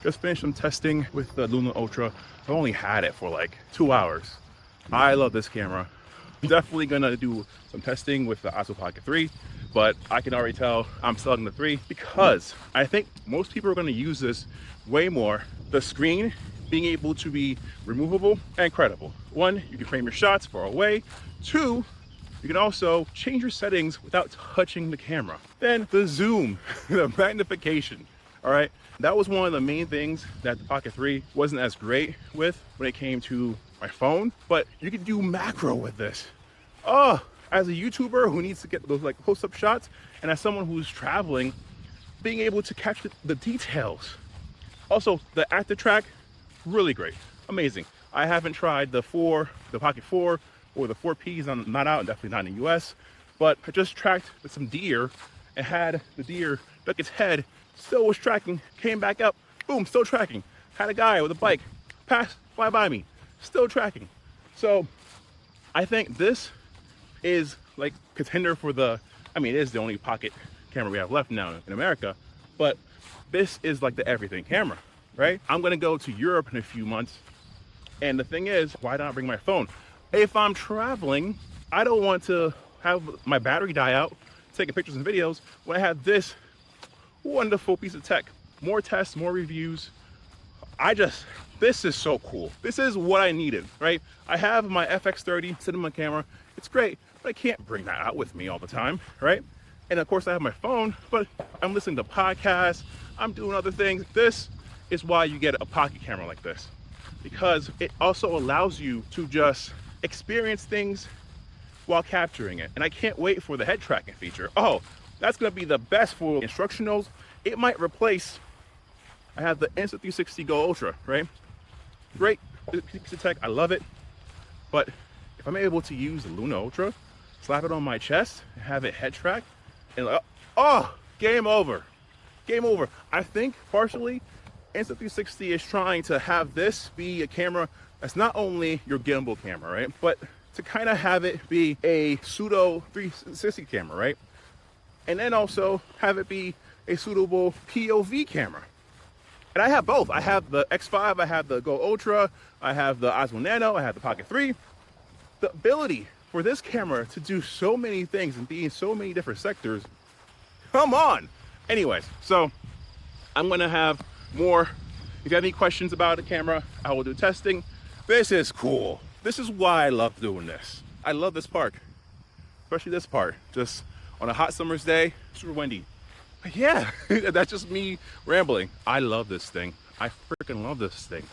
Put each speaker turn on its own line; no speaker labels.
Just finished some testing with the Luna Ultra. I've only had it for like 2 hours. I love this camera. I'm definitely gonna do some testing with the Osmo Pocket 3, but I can already tell I'm selling the 3 because I think most people are gonna use this way more. The screen being able to be removable and incredible. One, you can frame your shots far away. Two, you can also change your settings without touching the camera. Then the zoom, the magnification, all right? That was one of the main things that the Pocket 3 wasn't as great with when it came to my phone, but you can do macro with this. Oh, as a YouTuber who needs to get those like close-up shots, and as someone who's traveling, being able to capture the details. Also, the active track, really great, amazing. I haven't tried the Pocket 4 or the 4Ps, not out, definitely not in the US, but I just tracked with some deer and had the deer duck its head, still was tracking, came back up, boom, still tracking. Had a guy with a bike, fly by me, still tracking. So I think this is like contender for it is the only pocket camera we have left now in America, but this is like the everything camera, right? I'm gonna go to Europe in a few months, and the thing is, why not bring my phone? If I'm traveling, I don't want to have my battery die out, taking pictures and videos, when I have this wonderful piece of tech. More tests, more reviews. This is so cool. This is what I needed, right? I have my FX30 cinema camera. It's great, but I can't bring that out with me all the time, right? And of course I have my phone, but I'm listening to podcasts, I'm doing other things. This is why you get a pocket camera like this, because it also allows you to just experience things while capturing it. And I can't wait for the head tracking feature. Oh, that's gonna be the best for instructionals. It might replace, I have the Insta360 Ultra, right? Great piece of tech, I love it. But if I'm able to use the Luna Ultra, slap it on my chest, and have it head track, and oh, game over. Game over. I think partially Insta360 is trying to have this be a camera that's not only your gimbal camera, right? But to kind of have it be a pseudo 360 camera, right? And then also have it be a suitable POV camera. And I have both. I have the X5, I have the Go Ultra, I have the Osmo Nano, I have the Pocket 3. The ability for this camera to do so many things and be in so many different sectors, come on. Anyways, so I'm gonna have more. If you have any questions about the camera, I will do testing. This is cool. This is why I love doing this. I love this park, especially this part. Just on a hot summer's day, super windy. But yeah, that's just me rambling. I love this thing. I freaking love this thing.